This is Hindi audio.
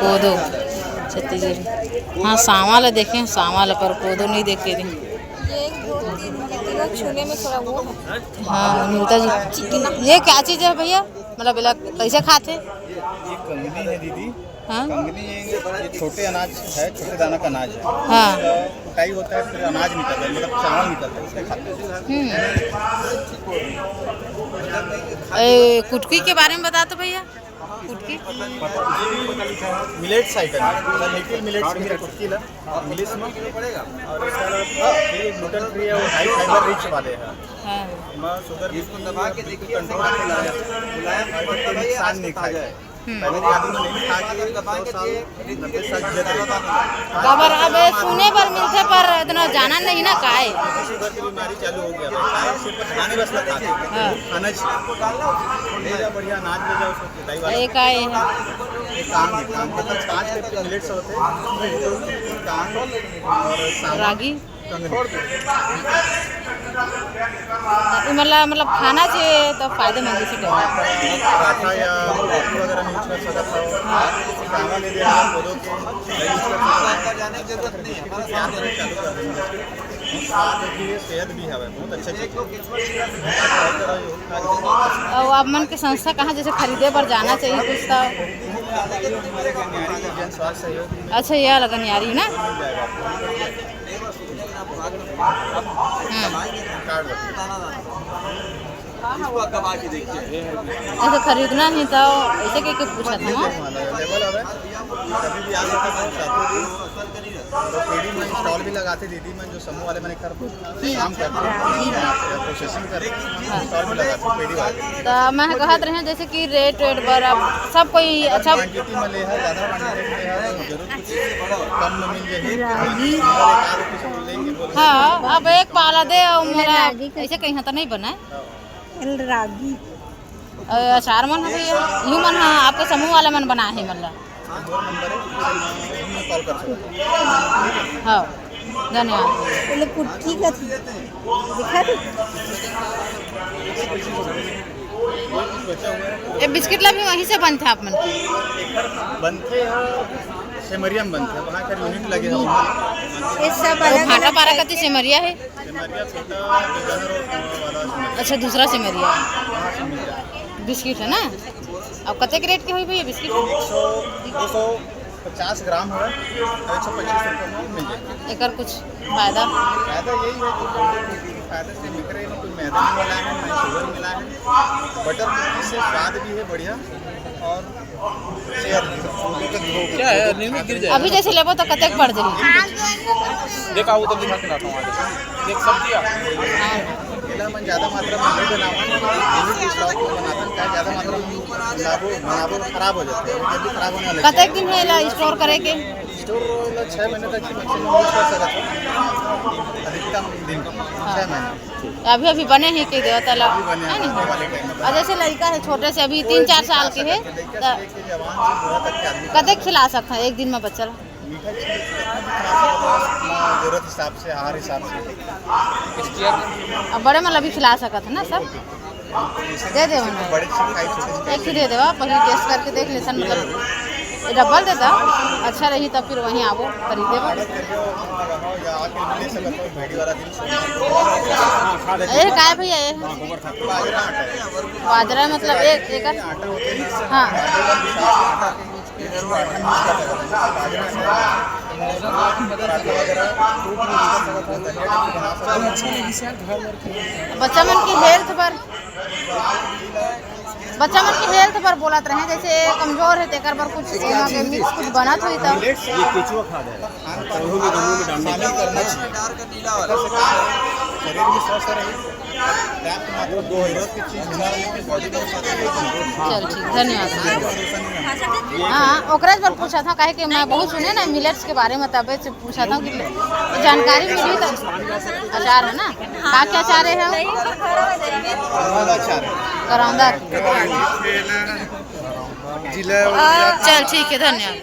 कोदो छत्तीसगढ़। हाँ सांवल है, देखें सांवल पर कोदो नहीं देखे थे। छूने में थोड़ा वो है। हाँ मिलता जी। ये क्या चीज़ है भैया, मतलब कैसे खाते? ये कंगनी है दीदी। हाँ कंगनी ये छोटे अनाज है, छोटे दाना का अनाज है। हाँ कुटाई होता है, फिर अनाज निकलता है, मतलब चावल निकलता है, उससे खाते हैं। कुटकी के बारे में बता दो भैया। कुटकी मिलेट्स आइटम है, लिटिल मिलेट्स की कुटकी ला इंग्लिश में। और इसका ग्लूटेन फ्री है, वो हाई फाइबर रिच वाले हैं। हाँ शुगर बिल्कुल दबा के देखिए, कंट्रोल बुलाया नुकसान नहीं खाए। पहले आदमी नहीं खा के 100 साल 90 साल खबर अब सुने पर मिलते पर इतना जाना नहीं ना का है। शुगर की बीमारी चालू हो गया है, सिर्फ खाने बस लगता है। खाना चाहिए, बढ़िया अनाज ले जाओ, उसको कुटाई वाला एक आए हैं एक काम के 5 के मिलेट्स होते हैं, काम और सावा रागी। कंगनी। मतलब खाना चाहिए तो फायदेमंद से पराठा या रोटी वगैरह में यूज कर सकता हो। चावल ले लिया, कोदो के यूज कर सकते हो। चालू कर देंगे, स्वाद भी है, सेहत भी है, बहुत अच्छा चीज़। और आप मन के संस्था कहाँ जैसे खरीदे पर जाना चाहिए कुछ तो? स्वास्थ्य सहयोग अच्छा यह लगन यारी ना। ऐसे खरीदना ही तो ऐसे के पूछा था ना। कभी भी आ सकते तो पीढ़ी में स्टॉल भी लगाते दीदी में, जो समूह वाले मैंने कर काम करते हैं, प्रोसेसिंग करते हैं, स्टॉल भी लगाते पीढ़ी वाले। तो मैं कहत रहे जैसे कि रेट पर अब सब कोई अच्छा क्वांटिटी में ले है, ज़्यादा क्वांटिटी में ले है, जरूर कुछ कम में मिल जाएगी। हाँ अब एक पाला दे और मेरा ऐसे कहीं तो नहीं बना रागी अचार मन है भैया यूँ मन हाँ आपके समूह वाले मन बना है मतलब। कॉल कर सकते हैं। हाँ धन्यवाद। पहले कुटकी का दिखा दे। ये बिस्किट ला भी वहीं से बनते आप मन बनते हैं, सेमरिया में बनते हैं, वहाँ का यूनिट लगे हैं। ये सब भाटा पारा का सिमरिया है। सेमरिया छोटा वाला अच्छा दूसरा सिमरिया सेमरिया। बिस्किट है ना। अब कते के रेट के हुई भैया बिस्किट? 250 ग्राम है, 125 रुपये में मिल जाएगा। एक कुछ फायदा फायदा यही है कि फायदा से निकल रहे हैं, कोई मैदा नहीं मिला है, ना शुगर मिला है। बटर कुकी से स्वाद भी है बढ़िया और सेहत भी। क्या है अभी जैसे लेबो तो कते पड़ जाए देखा वो तो दिखा के लाता हूँ। एक सब्जियाँ मन ज़्यादा मात्रा में नहीं बनावा, स्टॉक में बनाता है, ज़्यादा मात्रा में बनाबो खराब हो जाते हैं, जल्दी खराब होने वाले। कते दिन है स्टोर करे के? स्टोर 6 महीने तक मैक्सिमम यूज कर सकते हैं, अधिकतम दिन 6 महीने। अभी अभी बने हैं कि देवता ला है नहीं। और जैसे लड़का है छोटे से अभी 3-4 साल के है कते खिला सकता है एक दिन में बच्चा? मीठा जरूरत हिसाब से, आहार हिसाब से। अब बड़े मतलब भी खिला सकत है ना सब। दे दे बड़े चीज़ खाई, छोटे एक ही दे देवा, पहले टेस्ट करके देख ले सन मतलब डबल देता अच्छा रही तब फिर वहीं आवो खरीदे ये काय भैया ये बाजरा मतलब एक हाँ बच्चा मन की हेल्थ पर बोलत रहे जैसे कमजोर है तेकर पर कुछ मिक्स कुछ बनत हुई तब ये केचुआ खाद है, शामिल करना चाहिए। शरीर भी स्वस्थ रहे, चल ठीक धन्यवाद। हाँ ओकराज पर पूछा था काहे कि मैं बहुत सुने ना मिलेट्स के बारे में, तब से पूछा था कि जानकारी मिली तो अचार है ना का क्या अचार है करौंदा। चल ठीक है धन्यवाद।